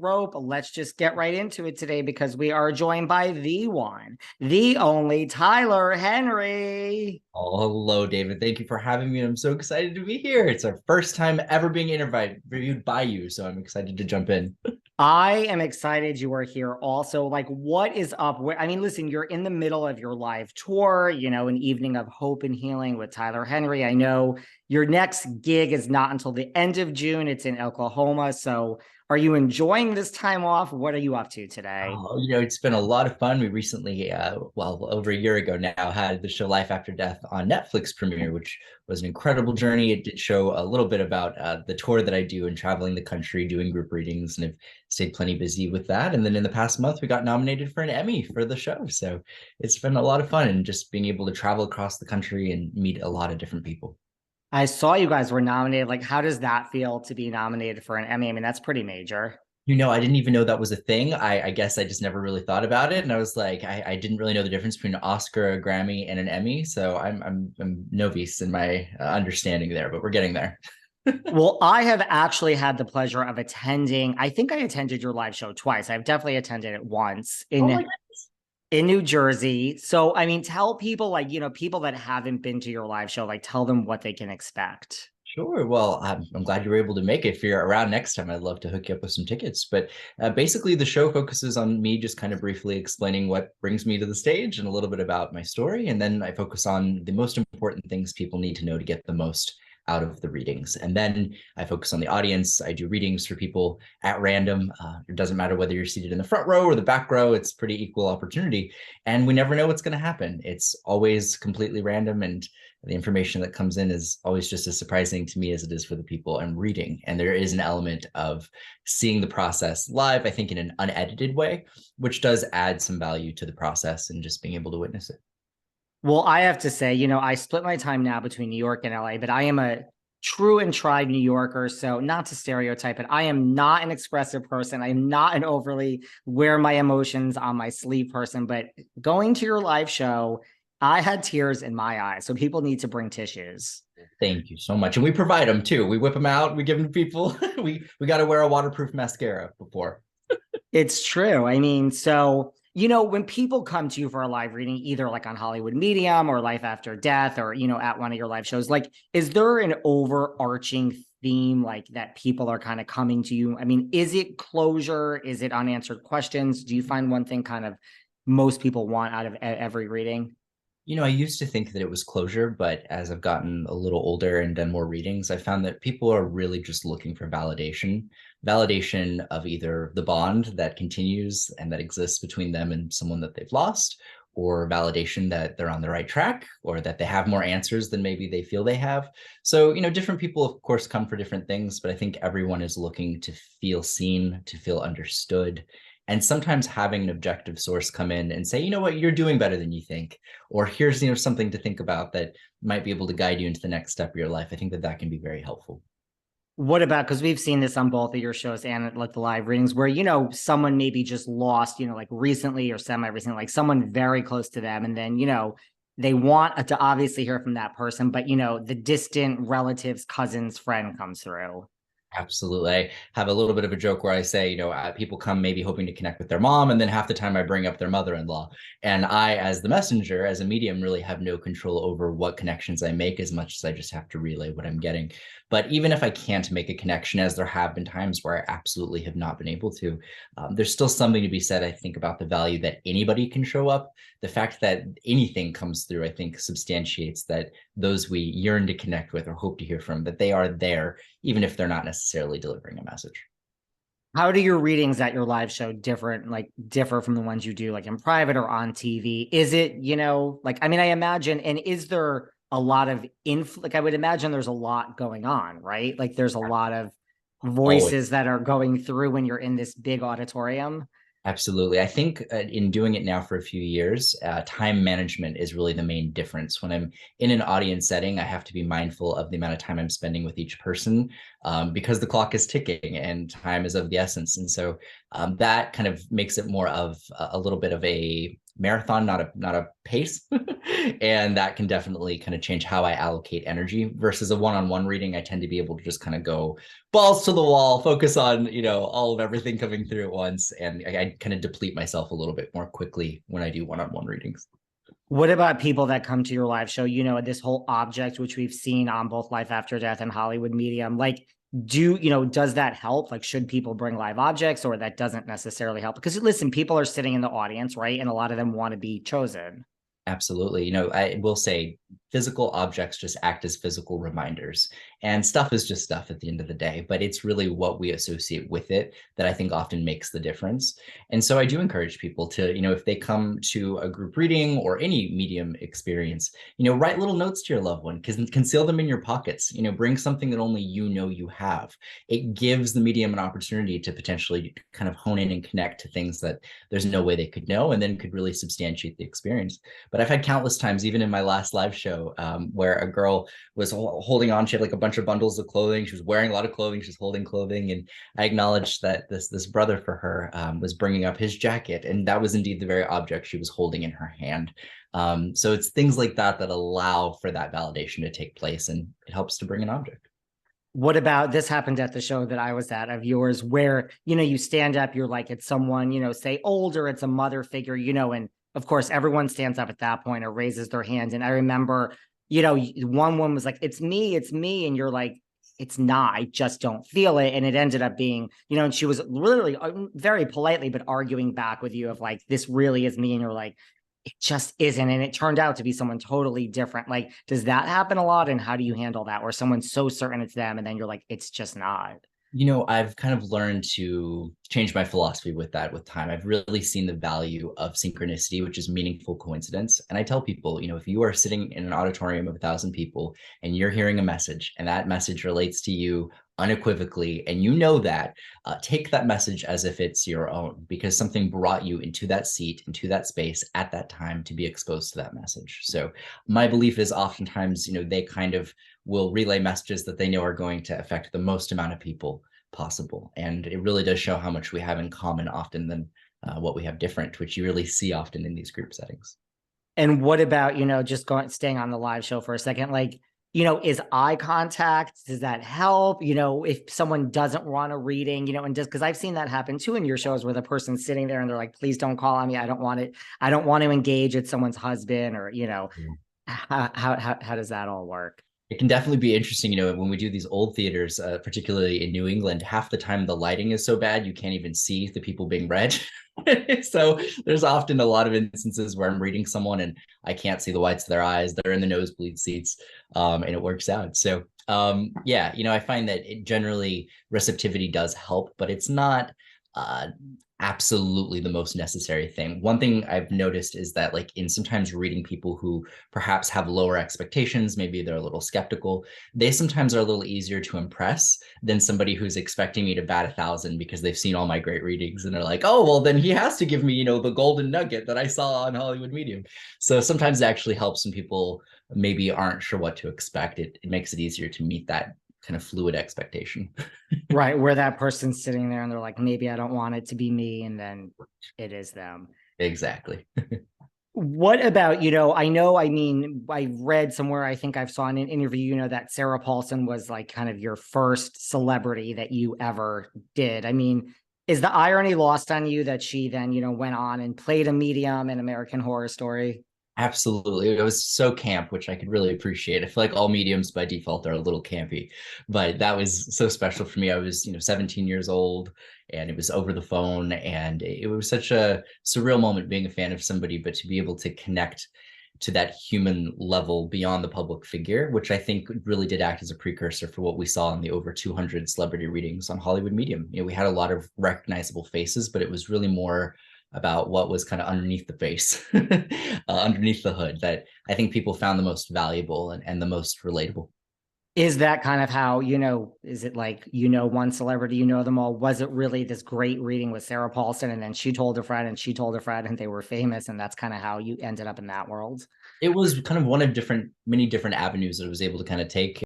rope. Let's just get right into it today because we are joined by the one, the only Tyler Henry. Oh, hello, David. Thank you for having me. I'm so excited to be here. It's our first time ever being interviewed by you, so I'm excited to jump in. I am excited you are here also. Like, what is up? I mean, listen, you're in the middle of your live tour, an evening of hope and healing with Tyler Henry. I know your next gig is not until the end of June. It's in Oklahoma. So are you enjoying this time off? What are you up to today? Oh, it's been a lot of fun. We recently, over a year ago now, had the show Life After Death on Netflix premiere, which was an incredible journey. It did show a little bit about the tour that I do and traveling the country, doing group readings, and have stayed plenty busy with that. And then in the past month, we got nominated for an Emmy for the show. So it's been a lot of fun and just being able to travel across the country and meet a lot of different people. I saw you guys were nominated. Like, how does that feel to be nominated for an Emmy? I mean, that's pretty major. I didn't even know that was a thing. I guess I just never really thought about it. And I was like, I didn't really know the difference between an Oscar, a Grammy, and an Emmy. So I'm novice in my understanding there, but we're getting there. Well, I have actually had the pleasure of attending. I think I attended your live show twice. I've definitely attended it once Oh my in New Jersey. So, I mean, tell people people that haven't been to your live show, like tell them what they can expect. Sure. Well, I'm glad you were able to make it. If you're around next time, I'd love to hook you up with some tickets. But basically, the show focuses on me just kind of briefly explaining what brings me to the stage and a little bit about my story. And then I focus on the most important things people need to know to get the most out of the readings. And then I focus on the audience. I do readings for people at random. It doesn't matter whether you're seated in the front row or the back row, it's pretty equal opportunity. And we never know what's going to happen. It's always completely random. And the information that comes in is always just as surprising to me as it is for the people I'm reading. And there is an element of seeing the process live, I think, in an unedited way, which does add some value to the process and just being able to witness it. Well, I have to say, I split my time now between New York and LA, but I am a true and tried New Yorker. So, not to stereotype it, I am not an expressive person. I am not an overly wear my emotions on my sleeve person. But going to your live show, I had tears in my eyes. So, people need to bring tissues. Thank you so much. And we provide them too. We whip them out, we give them to people. we got to wear a waterproof mascara before. It's true. I mean, so, when people come to you for a live reading, either like on Hollywood Medium or Life After Death or, at one of your live shows, like, is there an overarching theme like that people are kind of coming to you? I mean, is it closure? Is it unanswered questions? Do you find one thing kind of most people want out of every reading? I used to think that it was closure, but as I've gotten a little older and done more readings, I found that people are really just looking for validation of either the bond that continues and that exists between them and someone that they've lost, or validation that they're on the right track, or that they have more answers than maybe they feel they have. So, different people, of course, come for different things, but I think everyone is looking to feel seen, to feel understood. And sometimes having an objective source come in and say, you know what, you're doing better than you think, or here's, something to think about that might be able to guide you into the next step of your life. I think that that can be very helpful. What about, because we've seen this on both of your shows and like the live readings where, someone maybe just lost, like recently or semi-recently, like someone very close to them. And then, they want to obviously hear from that person, but, the distant relatives, cousins, friend comes through. Absolutely. I have a little bit of a joke where I say, people come maybe hoping to connect with their mom, and then half the time I bring up their mother-in-law. And I, as the messenger, as a medium, really have no control over what connections I make as much as I just have to relay what I'm getting. But even if I can't make a connection, as there have been times where I absolutely have not been able to, there's still something to be said, I think, about the value that anybody can show up. The fact that anything comes through, I think, substantiates that those we yearn to connect with or hope to hear from, that they are there, even if they're not necessarily delivering a message. How do your readings at your live show differ from the ones you do like in private or on TV? Is it, I mean, I imagine, and is there a lot of like I would imagine there's a lot going on, right? Like there's a lot of Always. voices that are going through when you're in this big auditorium. Absolutely. I think in doing it now for a few years, time management is really the main difference. When I'm in an audience setting, I have to be mindful of the amount of time I'm spending with each person because the clock is ticking and time is of the essence. And so that kind of makes it more of a little bit of a marathon, not a pace. And that can definitely kind of change how I allocate energy versus a one-on-one reading. I tend to be able to just kind of go balls to the wall, focus on, all of everything coming through at once. And I kind of deplete myself a little bit more quickly when I do one-on-one readings. What about people that come to your live show? This whole object, which we've seen on both Life After Death and Hollywood Medium, like, does that help? Like, should people bring live objects, or that doesn't necessarily help? Because listen, people are sitting in the audience, right? And a lot of them want to be chosen. Absolutely. I will say physical objects just act as physical reminders, and stuff is just stuff at the end of the day, but it's really what we associate with it that I think often makes the difference. And so I do encourage people to, if they come to a group reading or any medium experience, write little notes to your loved one, conceal them in your pockets, bring something that only you have. It gives the medium an opportunity to potentially kind of hone in and connect to things that there's no way they could know, and then could really substantiate the experience. But I've had countless times, even in my last live show, where a girl was holding on. She had like a bunch of bundles of clothing. She was wearing a lot of clothing. She was holding clothing, and I acknowledged that this brother for her was bringing up his jacket, and that was indeed the very object she was holding in her hand. So it's things like that that allow for that validation to take place, and it helps to bring an object. What about this happened at the show that I was at of yours, where, you stand up, you're like, it's someone, say older, it's a mother figure, and of course, everyone stands up at that point or raises their hand. And I remember, one woman was like, it's me. And you're like, it's not, I just don't feel it. And it ended up being, and she was literally very politely, but arguing back with you of like, this really is me. And you're like, it just isn't. And it turned out to be someone totally different. Like, does that happen a lot? And how do you handle that? Where someone's so certain it's them, and then you're like, it's just not. I've kind of learned to change my philosophy with that with time. I've really seen the value of synchronicity, which is meaningful coincidence. And I tell people, if you are sitting in an auditorium of 1,000 people and you're hearing a message, and that message relates to you unequivocally, and that, take that message as if it's your own, because something brought you into that seat, into that space at that time to be exposed to that message. So my belief is oftentimes, they kind of will relay messages that they know are going to affect the most amount of people possible. And it really does show how much we have in common often than what we have different, which you really see often in these group settings. And what about, just staying on the live show for a second, like, is eye contact, does that help? If someone doesn't want a reading, and just because I've seen that happen too in your shows, where the person's sitting there and they're like, please don't call on me. I don't want it. I don't want to engage with someone's husband, or, how does that all work? It can definitely be interesting, when we do these old theaters, particularly in New England, half the time the lighting is so bad you can't even see the people being read. So there's often a lot of instances where I'm reading someone and I can't see the whites of their eyes. They're in the nosebleed seats, and it works out. So yeah, I find that generally receptivity does help, but it's not absolutely the most necessary thing. One thing I've noticed is that, like, in sometimes reading people who perhaps have lower expectations, maybe they're a little skeptical, they sometimes are a little easier to impress than somebody who's expecting me to bat 1,000 because they've seen all my great readings and they're like, oh, well, then he has to give me, the golden nugget that I saw on Hollywood Medium. So sometimes it actually helps when people maybe aren't sure what to expect. It makes it easier to meet that kind of fluid expectation. Right, where that person's sitting there and they're like, maybe I don't want it to be me, and then it is them. Exactly. What about, I read somewhere, I think I've saw in an interview, that Sarah Paulson was like kind of your first celebrity that you ever did. I mean, is the irony lost on you that she then, went on and played a medium in American Horror Story? Absolutely. It was so camp, which I could really appreciate. I feel like all mediums by default are a little campy, but that was so special for me. I was, 17 years old, and it was over the phone, and it was such a surreal moment being a fan of somebody, but to be able to connect to that human level beyond the public figure, which I think really did act as a precursor for what we saw in the over 200 celebrity readings on Hollywood Medium. We had a lot of recognizable faces, but it was really more about what was kind of underneath the face, underneath the hood, that I think people found the most valuable and the most relatable. Is that kind of how, is it like, one celebrity, them all? Was it really this great reading with Sarah Paulson, and then she told a friend and she told a friend and they were famous, and that's kind of how you ended up in that world? It was kind of one of many different avenues that I was able to kind of take.